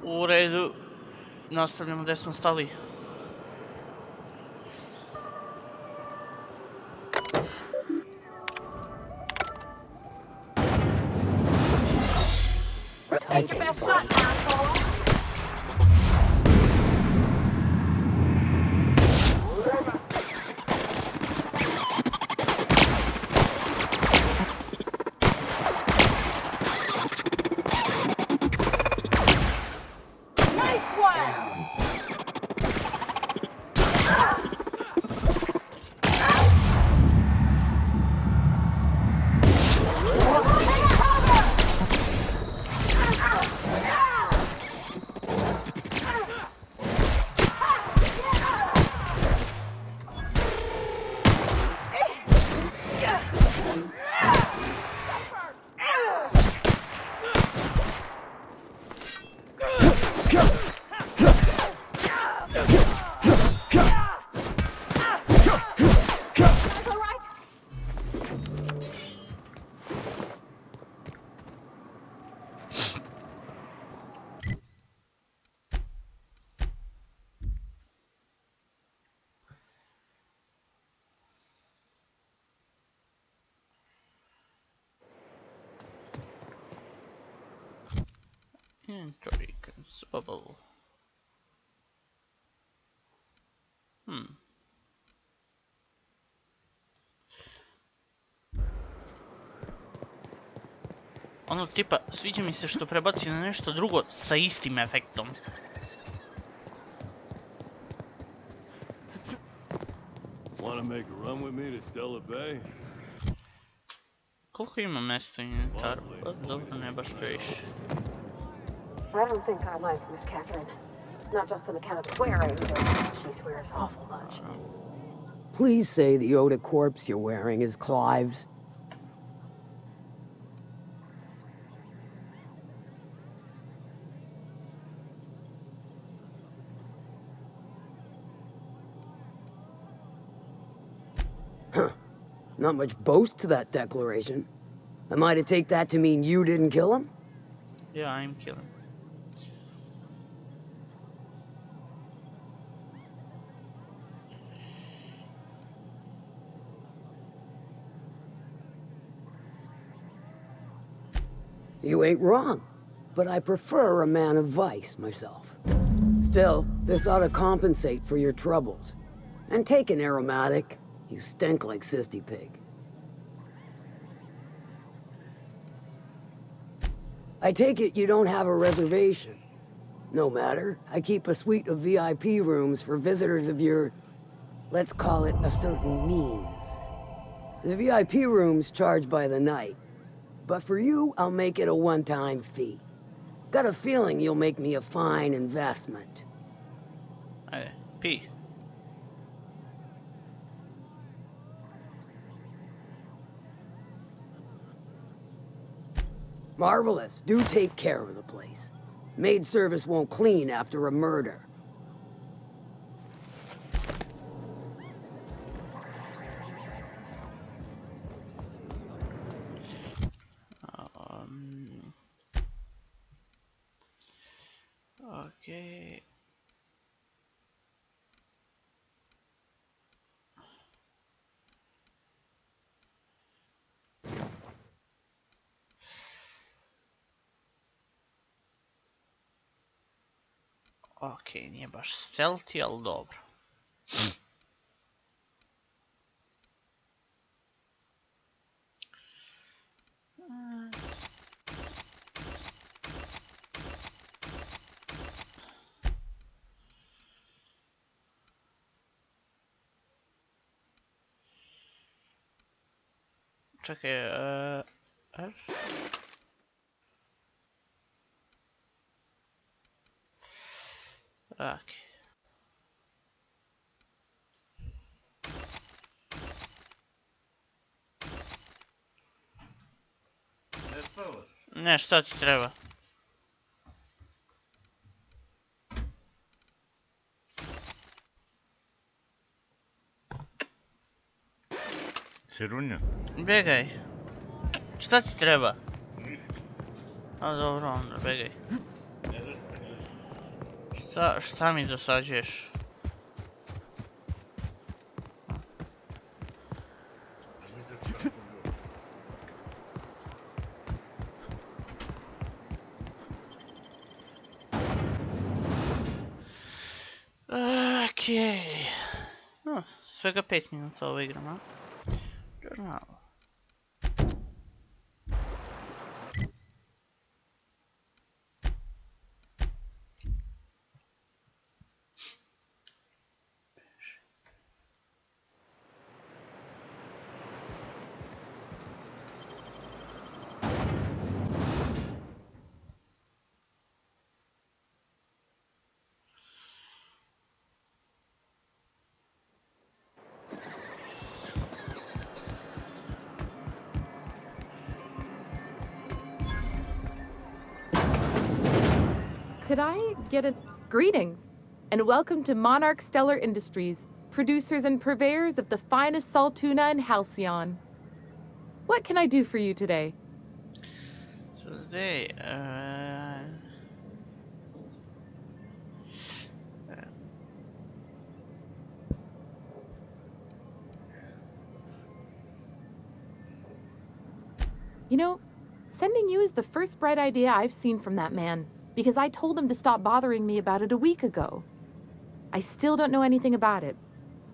U redu, nastavljamo gdje smo stali. Take your best shot, asshole. Nice one. Inventory consumable. Ono tipa, sviđa mi se što prebaci na nešto drugo sa istim efektom. Wanna make a run with me to Stella Bay? Koliko ima mesta u inventaru? Pa dobro, ne baš previše. I don't think I like Miss Catherine. Not just on account of swearing, but she swears awful much. Please say the Yoda corpse you're wearing is Clive's. Huh. Not much boast to that declaration. Am I to take that to mean you didn't kill him? Yeah, I'm killing. You ain't wrong, but I prefer a man of vice myself. Still, this ought to compensate for your troubles. And take an aromatic. You stink like Sisty Pig. I take it you don't have a reservation. No matter, I keep a suite of VIP rooms for visitors of your, let's call it a certain means. The VIP rooms charge by the night. But for you, I'll make it a one-time fee. Got a feeling you'll make me a fine investment. P. Marvelous. Do take care of the place. Maid service won't clean after a murder. Okay. Okej, nije baš stealthy, ali dobro. Čekaj, R? Ok. Ne, šta ti treba? Sirunja? Begaj. Šta ti treba? A dobro, onda begaj. Šta mi dosađuješ? Okej. Svega 5 minuta ovo igram, a? Žurnal. Could I get a greetings and welcome to Monarch Stellar Industries, producers and purveyors of the finest salt tuna in Halcyon. What can I do for you today? So today, You know, sending you is the first bright idea I've seen from that man, because I told him to stop bothering me about it a week ago. I still don't know anything about it,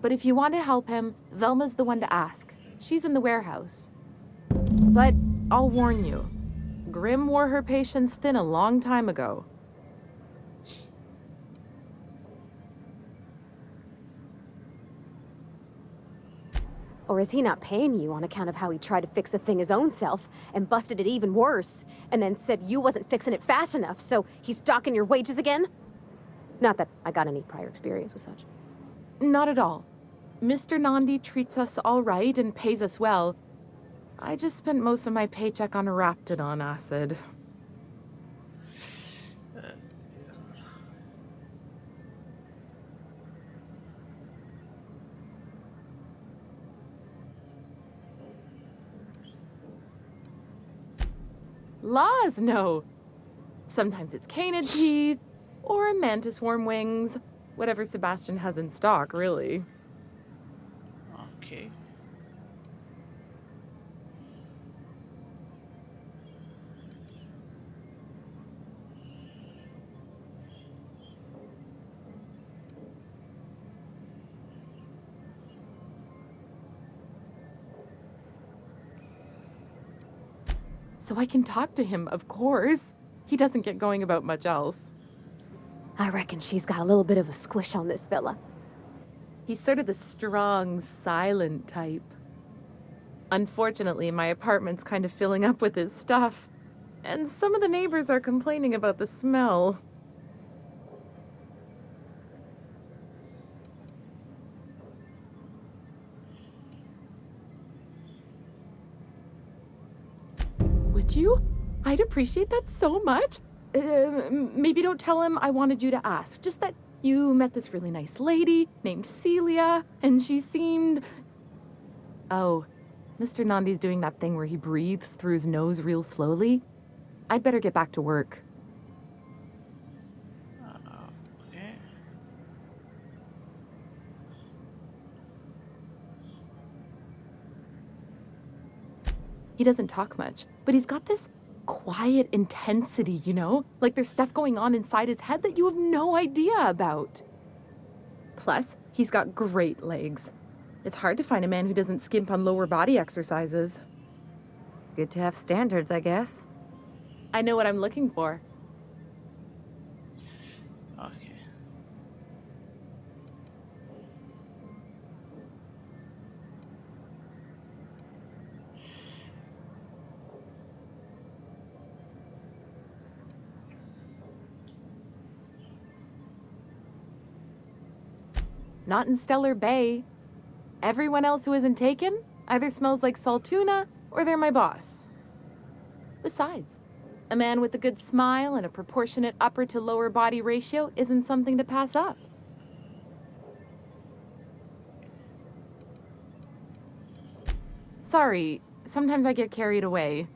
but if you want to help him, Velma's the one to ask. She's in the warehouse. But I'll warn you, Grimm wore her patience thin a long time ago. Or is he not paying you on account of how he tried to fix the thing his own self and busted it even worse, and then said you wasn't fixing it fast enough, so he's docking your wages again? Not that I got any prior experience with such. Not at all. Mr. Nandi treats us all right and pays us well. I just spent most of my paycheck on Raptidon acid. Laws, no. Sometimes it's canid teeth, or mantis worm wings. Whatever Sebastian has in stock, really. okay. So I can talk to him, of course. He doesn't get going about much else. I reckon she's got a little bit of a squish on this fella. He's sort of the strong, silent type. Unfortunately, my apartment's kind of filling up with his stuff, and some of the neighbors are complaining about the smell. Would you? I'd appreciate that so much. Maybe don't tell him I wanted you to ask. Just that you met this really nice lady named Celia, and she seemed... Oh, Mr. Nandi's doing that thing where he breathes through his nose real slowly. I'd better get back to work. Okay. He doesn't talk much, but he's got this quiet intensity, you know? Like there's stuff going on inside his head that you have no idea about. Plus, he's got great legs. It's hard to find a man who doesn't skimp on lower body exercises. Good to have standards, I guess. I know what I'm looking for. Okay. Not in Stellar Bay. Everyone else who isn't taken either smells like salt tuna or they're my boss. Besides, a man with a good smile and a proportionate upper to lower body ratio isn't something to pass up. Sorry, sometimes I get carried away.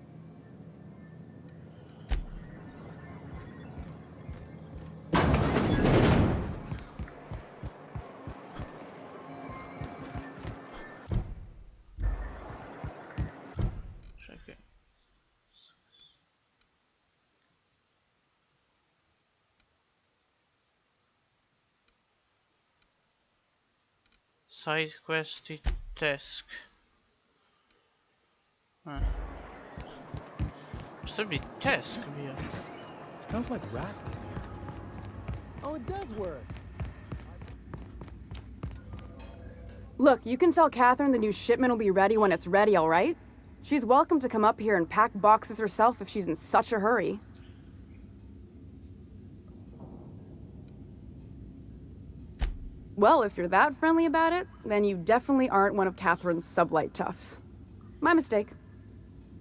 Side quest i task. Što bi task bio? Smells like rat. Oh, it does work. Look, you can tell Catherine the new shipment will be ready when it's ready, all right? She's welcome to come up here and pack boxes herself if she's in such a hurry. Well, if you're that friendly about it, then you definitely aren't one of Catherine's sublight toughs. My mistake.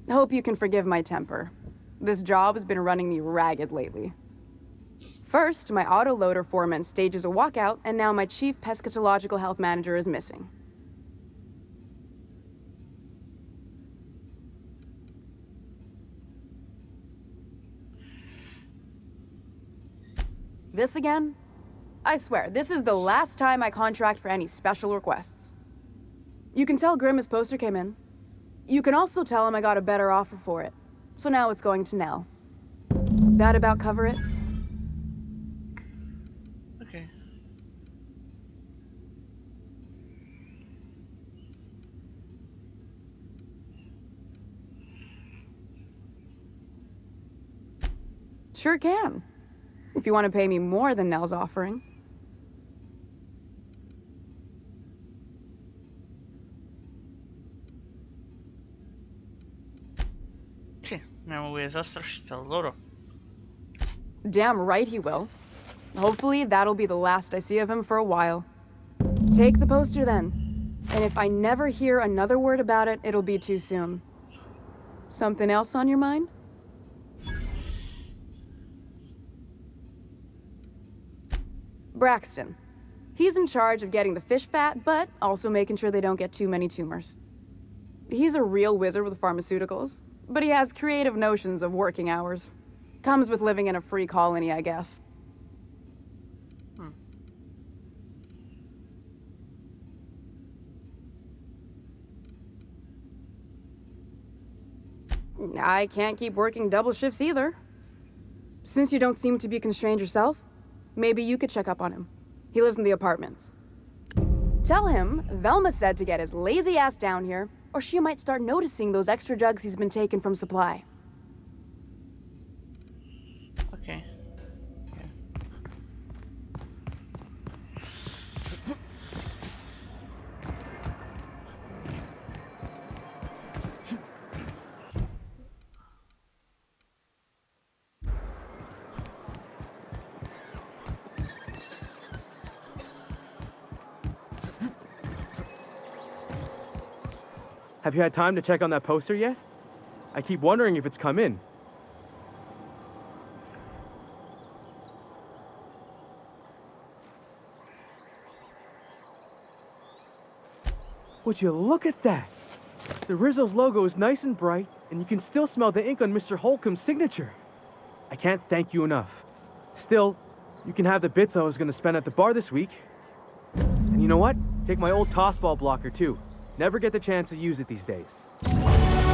I hope you can forgive my temper. This job has been running me ragged lately. First, my autoloader foreman stages a walkout, and now my chief pescatological health manager is missing. This again? I swear, this is the last time I contract for any special requests. You can tell Grimm his poster came in. You can also tell him I got a better offer for it. So now it's going to Nell. That about cover it? Okay. Sure can. If you want to pay me more than Nell's offering. Ne mogu je zastrašiti, ali dobro. Damn right he will. Hopefully that'll be the last I see of him for a while. Take the poster then. And if I never hear another word about it, it'll be too soon. Something else on your mind? Braxton. He's in charge of getting the fish fat, but also making sure they don't get too many tumors. He's a real wizard with pharmaceuticals, but he has creative notions of working hours. Comes with living in a free colony, I guess. I can't keep working double shifts either. Since you don't seem to be constrained yourself, maybe you could check up on him. He lives in the apartments. Tell him Velma said to get his lazy ass down here, or she might start noticing those extra jugs he's been taking from supply. Okay. Have you had time to check on that poster yet? I keep wondering if it's come in. Would you look at that? The Rizzo's logo is nice and bright, and you can still smell the ink on Mr. Holcomb's signature. I can't thank you enough. Still, you can have the bits I was going to spend at the bar this week. And you know what? Take my old tossball blocker too. Never get the chance to use it these days. Okay.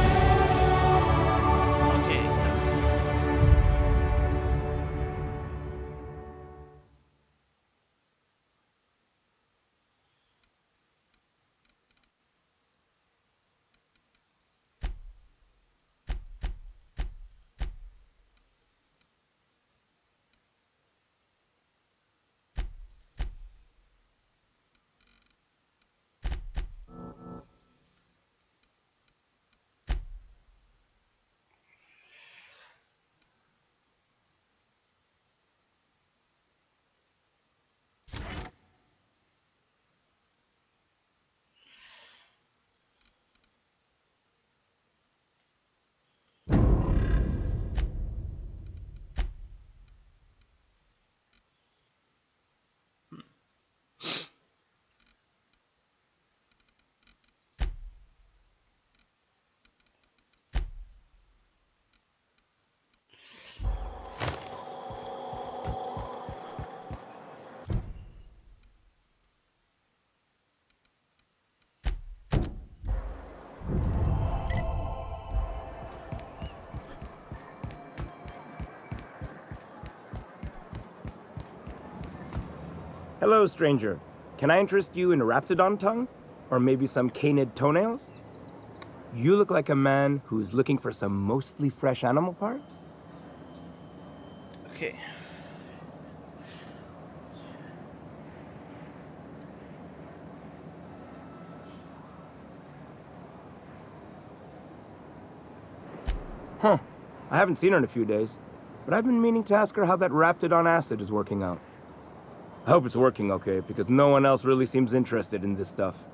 Hello, stranger. Can I interest you in raptidon tongue? Or maybe some canid toenails? You look like a man who's looking for some mostly fresh animal parts? Okay. Huh. I haven't seen her in a few days, but I've been meaning to ask her how that raptidon acid is working out. I hope it's working okay, because no one else really seems interested in this stuff.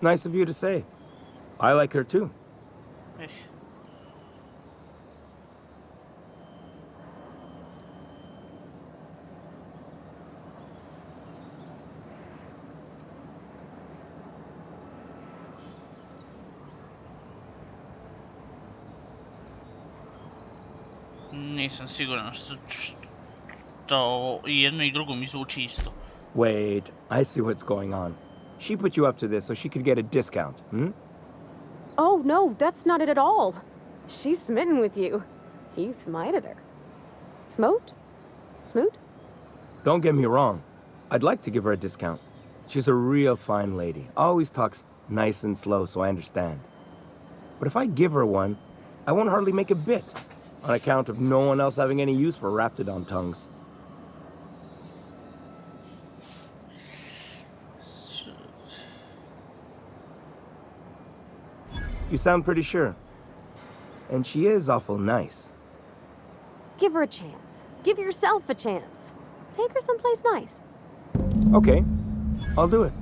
Nice of you to say. I like her too. Eh. Nisam siguran što i jedno i drugo mi zvuči isto. Wait, I see what's going on. She put you up to this so she could get a discount, hmm? Oh, no, that's not it at all. She's smitten with you. You smited her. Smote? Smoot? Don't get me wrong. I'd like to give her a discount. She's a real fine lady. Always talks nice and slow so I understand. But if I give her one, I won't hardly make a bit, on account of no one else having any use for raptidon tongues. You sound pretty sure. And she is awful nice. Give her a chance. Give yourself a chance. Take her someplace nice. Okay, I'll do it.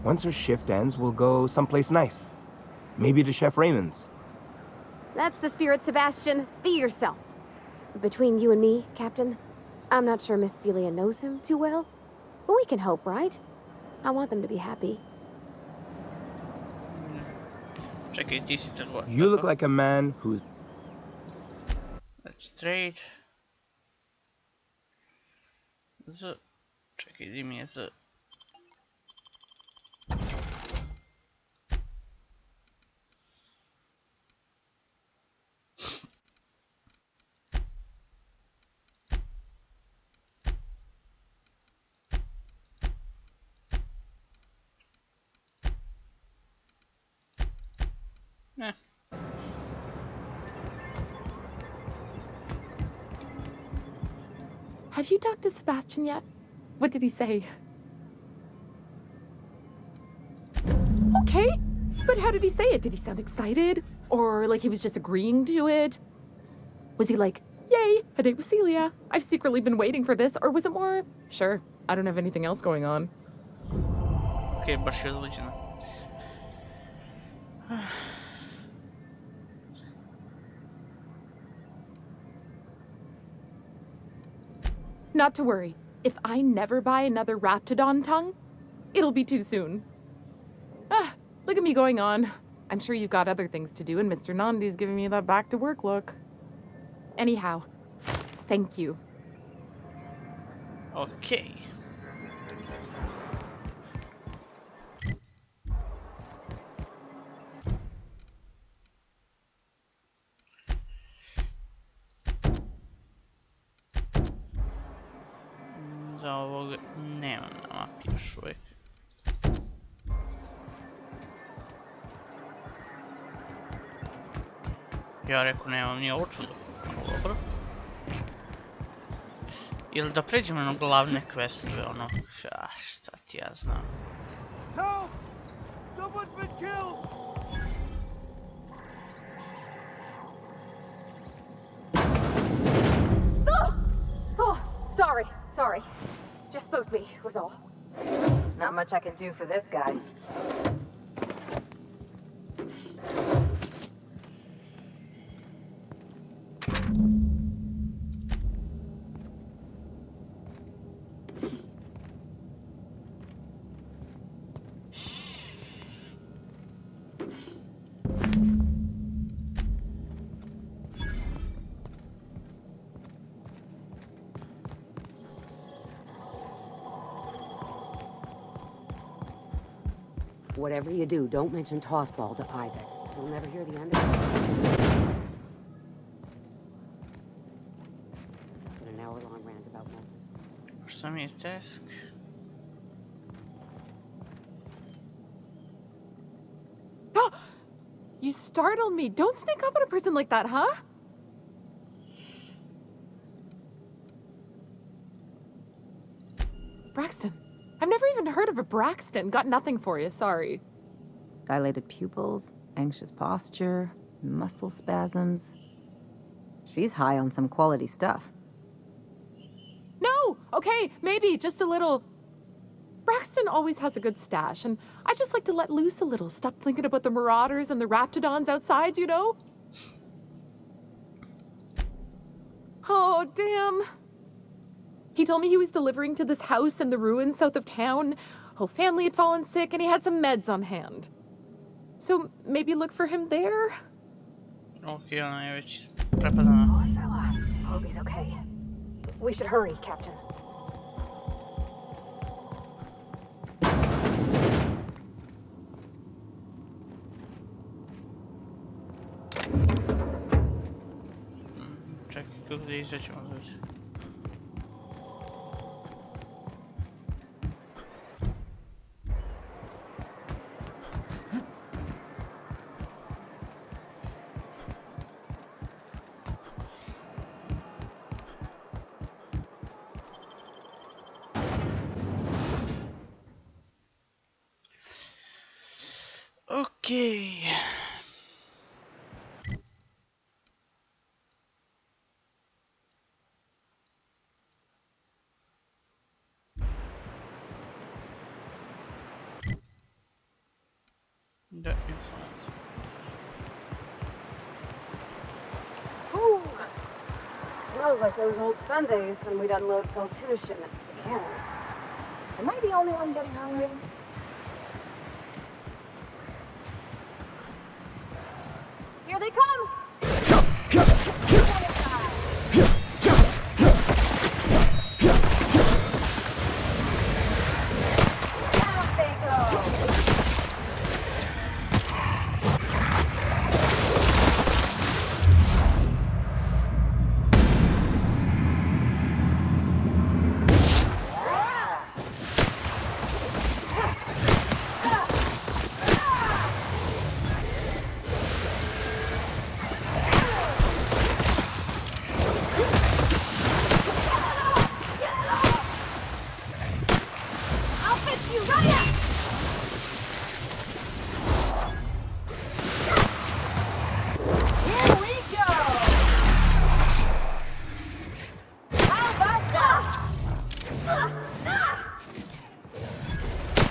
Once her shift ends, we'll go someplace nice. Maybe to Chef Raymond's. That's the spirit, Sebastian. Be yourself. Between you and me, Captain, I'm not sure Miss Celia knows him too well, but we can hope, right? I want them to be happy. Čekaj, ti si trgovac. You look like a man who's... Let's trade. Z. Čekaj, di mi je Z. Eh. Have you talked to Sebastian yet? What did he say? Okay, but how did he say it? Did he sound excited? Or like he was just agreeing to it? Was he like, yay, a date with Celia. I've secretly been waiting for this. Or was it more, sure, I don't have anything else going on. Okay, baš je odlično. Not to worry. If I never buy another raptidon tongue, it'll be too soon. Ah, look at me going on. I'm sure you've got other things to do, and Mr. Nandi's giving me that back-to-work look. Anyhow, thank you. Okay. Za ovog nema na mapi još uvijek. Ja rekao nemam ni ovo čudo. Dobro. Ili da pređemo na glavne questove, ono, šta ti ja znam. Help! Someone's been killed! Oh, sorry. Just spooked me, was all. Not much I can do for this guy. Whatever you do, don't mention tossball to Isaac. You'll never hear the end of it. But an hour-long rant about nothing. Some your task. You startled me. Don't sneak up on a person like that, huh? Braxton. I've never even heard of a Braxton. Got nothing for you, sorry. Dilated pupils, anxious posture, muscle spasms. She's high on some quality stuff. No! Okay, maybe, just a little. Braxton always has a good stash, and I just like to let loose a little. Stop thinking about the marauders and the raptidons outside, you know? Oh, damn. He told me he was delivering to this house in the ruins south of town. Whole family had fallen sick, and he had some meds on hand. So maybe look for him there? Okay, ona je već prepadana. Poor fella. Hope he's okay. We should hurry, Captain. Čekaj, kako da izađemo ovdje? Okej. The influence. Ooh. Smells like those old Sundays when we'd unload sold tuna shipments to the cannon. Am I the only one getting hungry? Here they come! Down they go!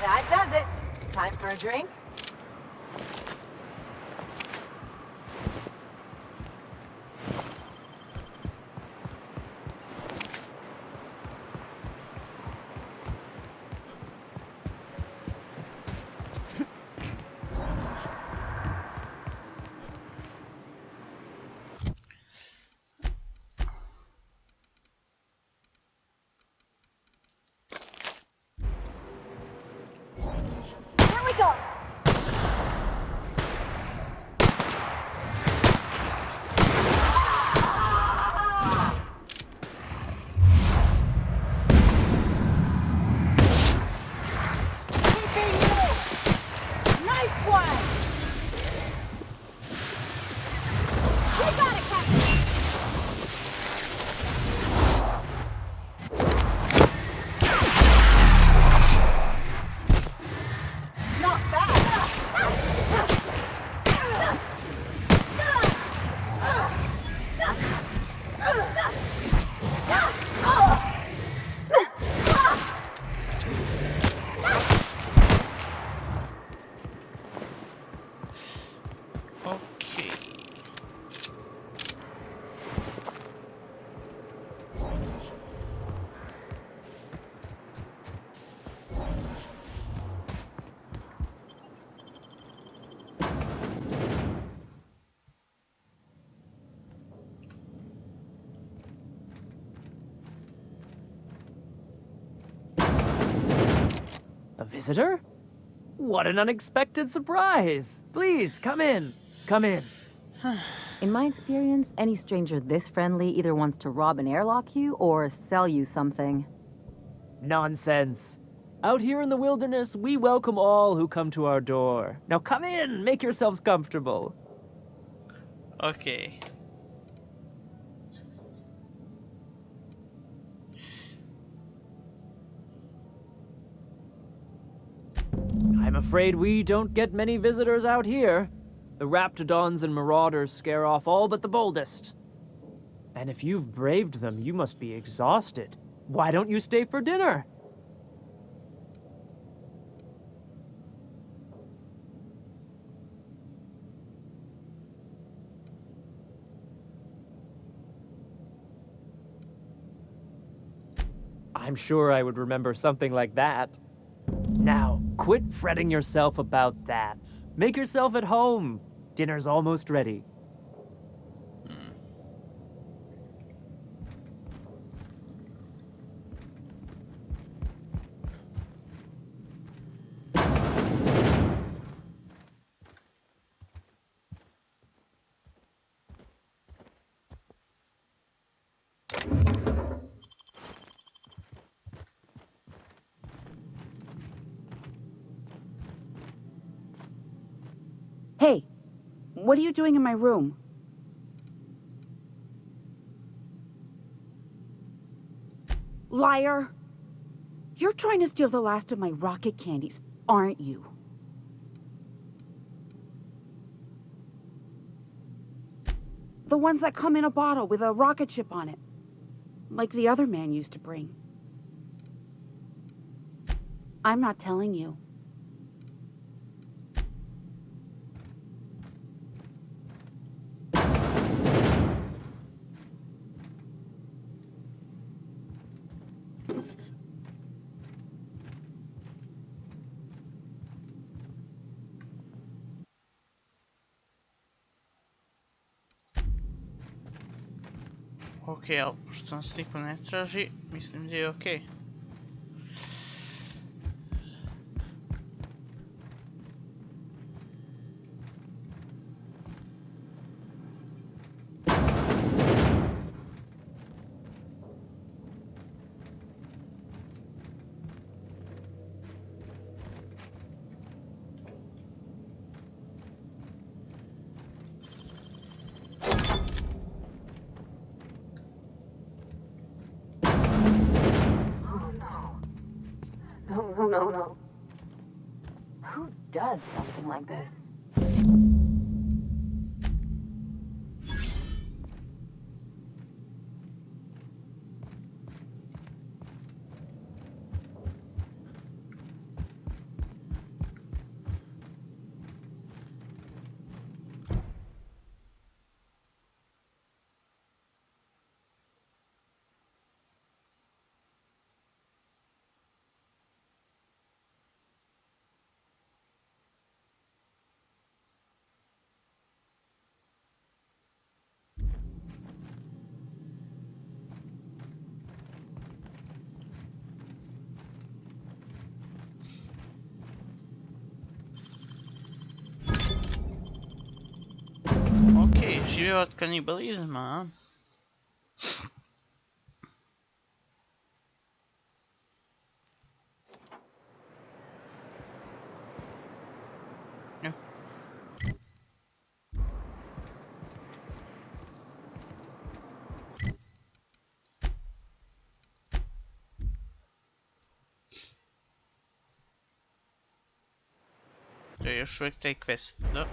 That does it. Time for a drink. Here we go. Nice one. You got it, Captain. Not bad. Okej. A visitor? What an unexpected surprise! Please, come in. come in. In my experience, any stranger this friendly either wants to rob and airlock you or sell you something. Nonsense. Out here in the wilderness, we welcome all who come to our door. Now come in, make yourselves comfortable. Ok. I'm afraid we don't get many visitors out here. The raptidons and marauders scare off all but the boldest. And if you've braved them, you must be exhausted. Why don't you stay for dinner? I'm sure I would remember something like that. Now, quit fretting yourself about that. Make yourself at home. Dinner's almost ready. Hey, what are you doing in my room? Liar! You're trying to steal the last of my rocket candies, aren't you? The ones that come in a bottle with a rocket ship on it. Like the other man used to bring. I'm not telling you. Ok, ali pošto nas niko ne traži, mislim da je ok. No. Who does something like this? Ok, živio od kanibalizma, a? Ja. To je još uvijek taj quest, da?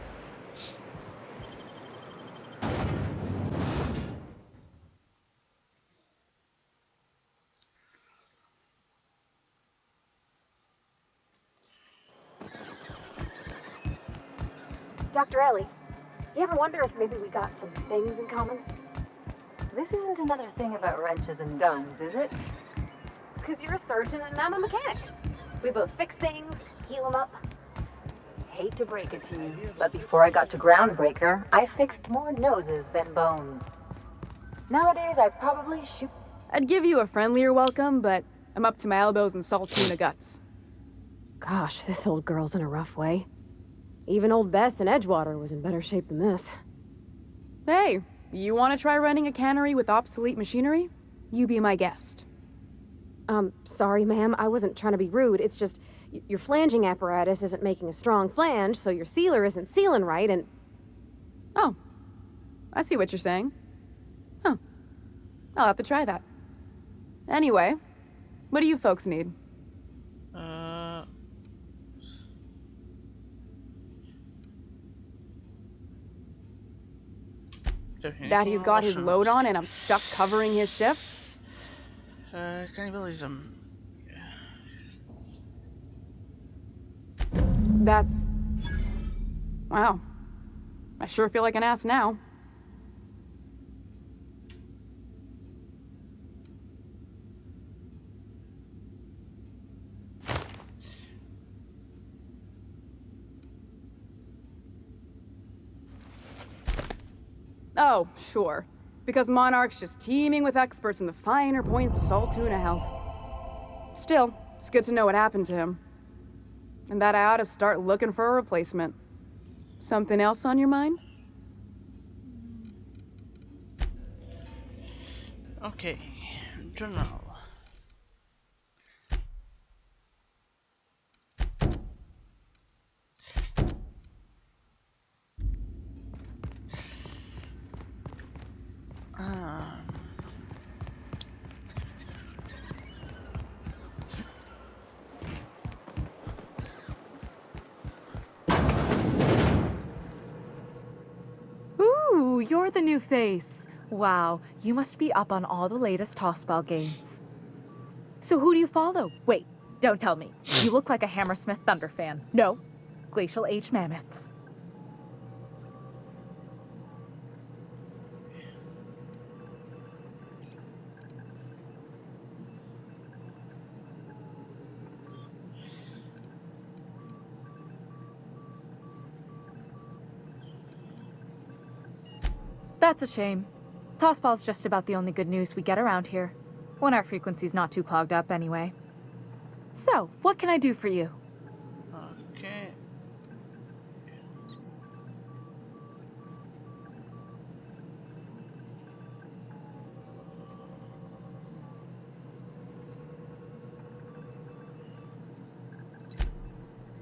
Dr. Ellie, you ever wonder if maybe we got some things in common? This isn't another thing about wrenches and guns, is it? Because you're a surgeon and I'm a mechanic. We both fix things, heal them up. Hate to break it to you, but before I got to Groundbreaker, I fixed more noses than bones. Nowadays, I probably shoot... I'd give you a friendlier welcome, but I'm up to my elbows in salt tuna guts. Gosh, this old girl's in a rough way. Even old Bess in Edgewater was in better shape than this. Hey, you want to try running a cannery with obsolete machinery? You be my guest. Sorry, ma'am. I wasn't trying to be rude. It's just, your flanging apparatus isn't making a strong flange, so your sealer isn't sealing right, and... Oh, I see what you're saying. Huh. I'll have to try that. Anyway, what do you folks need? Daddy's got his load on and I'm stuck covering his shift? Cannibalism. That's... Wow. I sure feel like an ass now. Oh, sure. Because Monarch's just teeming with experts in the finer points of salt tuna health. Still, it's good to know what happened to him. And that I ought to start looking for a replacement. Something else on your mind? Okay, journal. Ooh, you're the new face. Wow, you must be up on all the latest tossball games. So who do you follow? Wait, don't tell me. You look like a Hammersmith Thunder fan. No, Glacial Age Mammoths. That's a shame. Tossball's just about the only good news we get around here. When our frequency's not too clogged up, anyway. So, what can I do for you? Okay.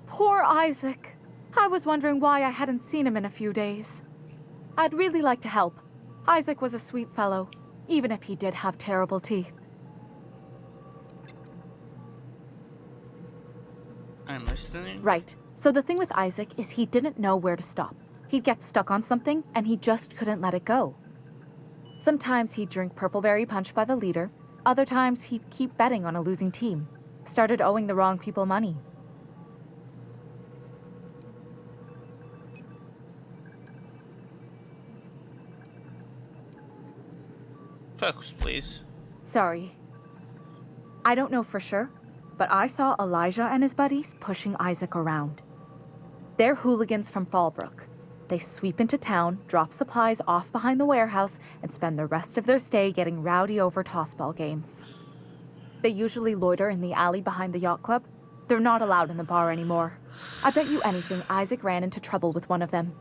Poor Isaac. I was wondering why I hadn't seen him in a few days. I'd really like to help. Isaac was a sweet fellow, even if he did have terrible teeth. I'm listening. Right. So the thing with Isaac is he didn't know where to stop. He'd get stuck on something, and he just couldn't let it go. Sometimes he'd drink Purpleberry Punch by the liter. Other times he'd keep betting on a losing team. Started owing the wrong people money. Focus, please. Sorry. I don't know for sure, but I saw Elijah and his buddies pushing Isaac around. They're hooligans from Fallbrook. They sweep into town, drop supplies off behind the warehouse, and spend the rest of their stay getting rowdy over tossball games. They usually loiter in the alley behind the yacht club. They're not allowed in the bar anymore. I bet you anything Isaac ran into trouble with one of them.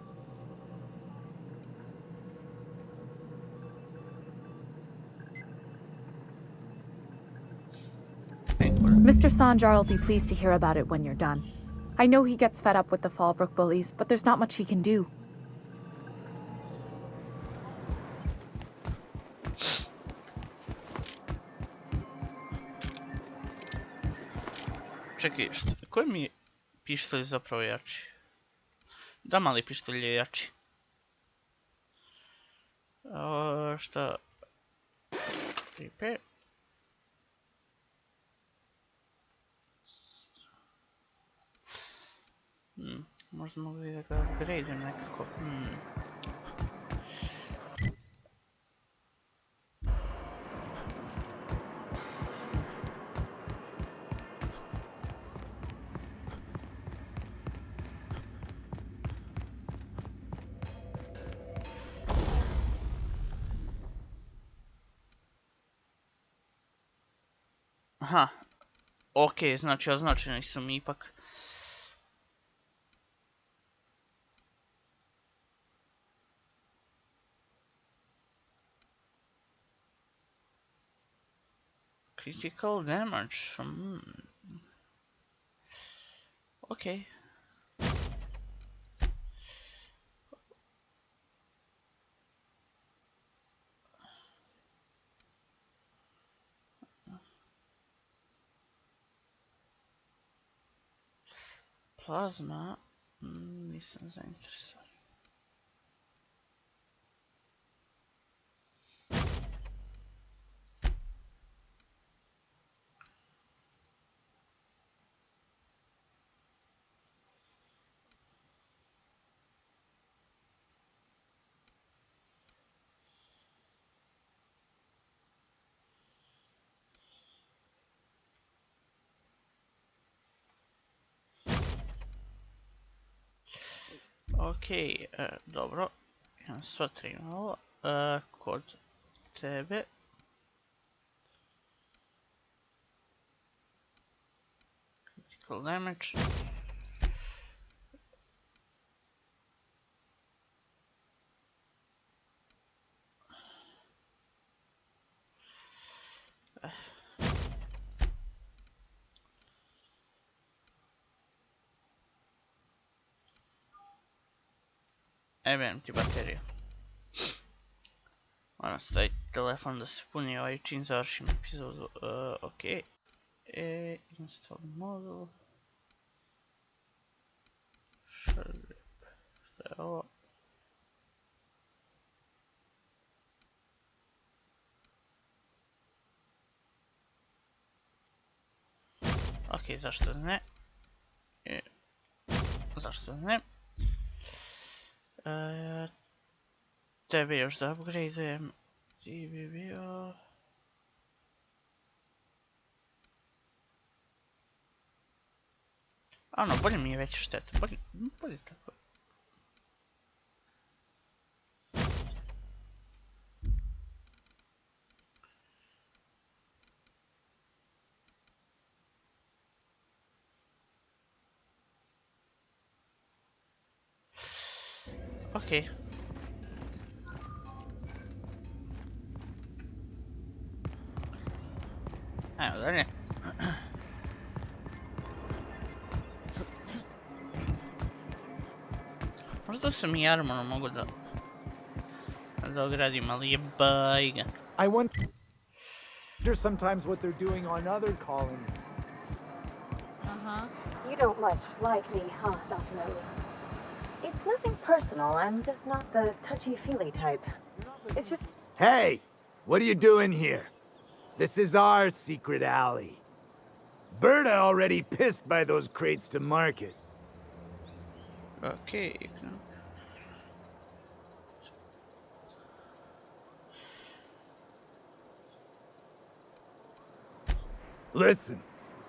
Mr. Sanjar will be pleased to hear about it when you're done. I know he gets fed up with the Fallbrook bullies, but there's not much he can do. Čekaj, koji mi pištolj zapravo jači? Da, mali pištolj je jači. Šta? Prepare. Možda mogu i da ga upgradeam nekako. Aha. Ok, znači označeni su mi ipak. Critical damage. Okay. Plazma. Nisam zainteresovan. Okej, dobro. Imam sva tri ovo. Kod tebe. Critical damage. Evo ti bateriju. Moram staviti telefon da se puni ovaj čim završim epizodu. Ok. Install model. Šta je ovo? Ok, zašto ne? Zašto ne? Tebe još da upgradeujem. Ti bi bio... Ano, bolje mi je veća šteta. Bolje tako. Okej. Evo dalje. Možda sam i armor mogu da ogradim, ali je bajga. I wonder sometimes what they're doing on other colonies. You don't much like me, huh, Dr. Miller? It's nothing personal. I'm just not the touchy-feely type. It's just... Hey! What are you doing here? This is our secret alley. Berta already pissed by those crates to market. Okay. Listen,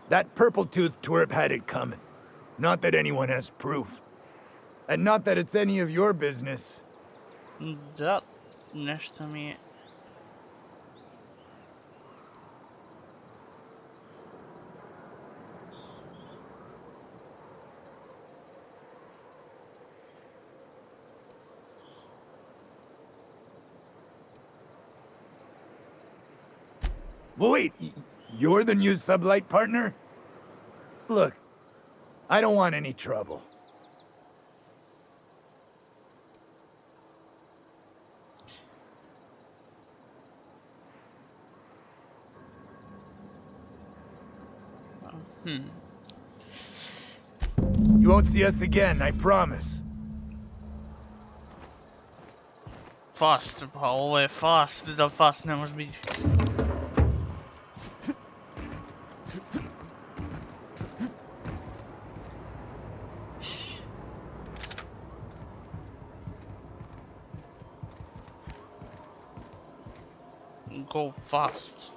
that purple-toothed twerp had it coming. Not that anyone has proof. And not that it's any of your business. Da, nešto mi je... Well, wait, you're the new sublight partner? Look, I don't want any trouble. You won't see us again, I promise. Fast, pa ovo je fast, da fast ne može biti. Go fast.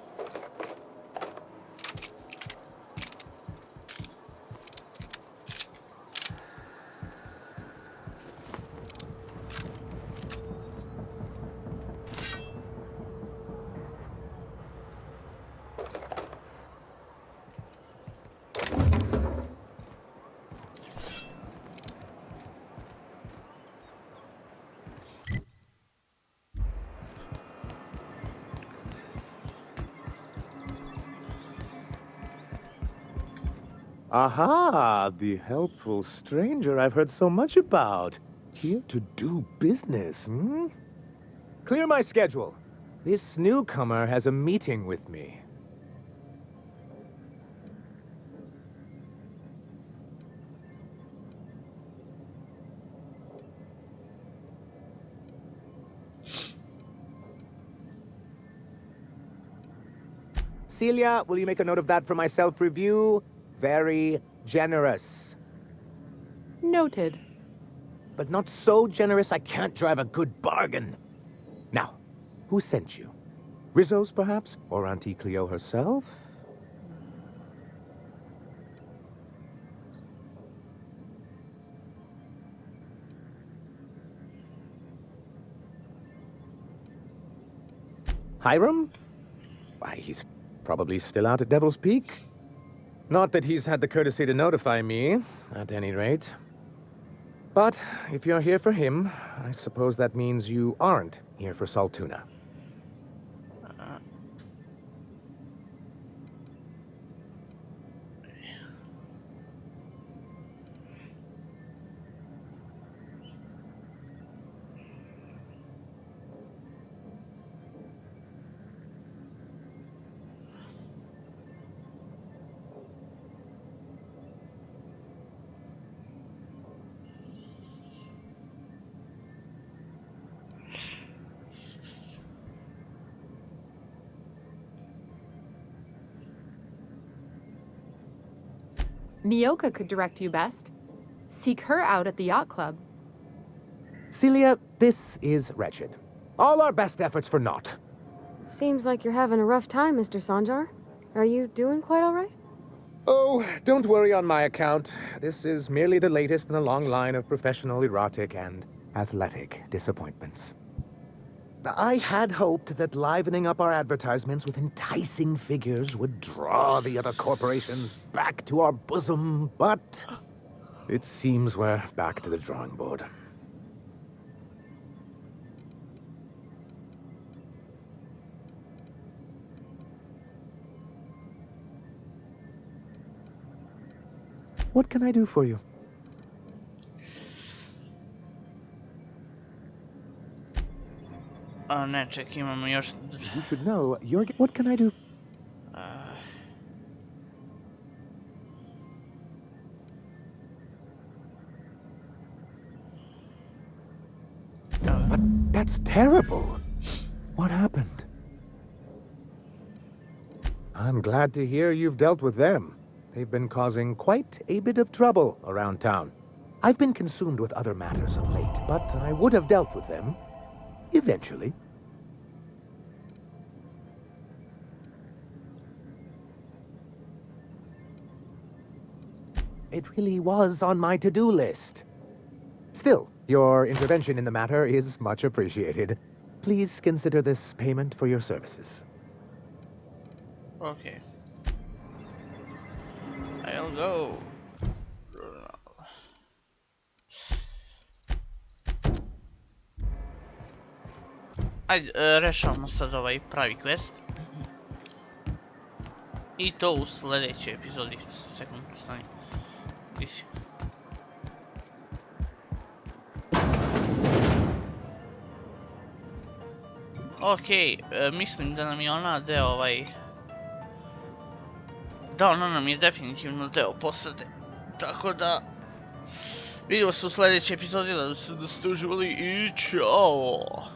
Aha, the helpful stranger I've heard so much about. Here to do business, hmm? Clear my schedule. This newcomer has a meeting with me. Celia, will you make a note of that for my self-review? Very generous. Noted. But not so generous I can't drive a good bargain. Now, who sent you? Rizzo's, perhaps? Or Auntie Cleo herself? Hiram? Why, he's probably still out at Devil's Peak. Not that he's had the courtesy to notify me, at any rate. But if you're here for him, I suppose that means you aren't here for Saltuna. Nyoka could direct you best. Seek her out at the yacht club. Celia, this is wretched. All our best efforts for naught. Seems like you're having a rough time, Mr. Sanjar. Are you doing quite all right? Oh, don't worry on my account. This is merely the latest in a long line of professional erotic and athletic disappointments. I had hoped that livening up our advertisements with enticing figures would draw the other corporations back to our bosom, but it seems we're back to the drawing board. What can I do for you? A ne, ček, imamo još... You should know, what can I do? But that's terrible. What happened? I'm glad to hear you've dealt with them. They've been causing quite a bit of trouble around town. I've been consumed with other matters of late, but I would have dealt with them. Eventually. It really was on my to-do list. Still, your intervention in the matter is much appreciated. Please consider this payment for your services. Okay. I'll go. Ajde, rešavamo sad ovaj pravi quest. I to u sljedećoj epizodi. Sekund, stani. Gdje si? Okej, mislim da nam je ona deo ovaj... Da, ona nam je definitivno deo posade. Tako da... Vidimo se u sljedećoj epizodi, da ste uživali i čao!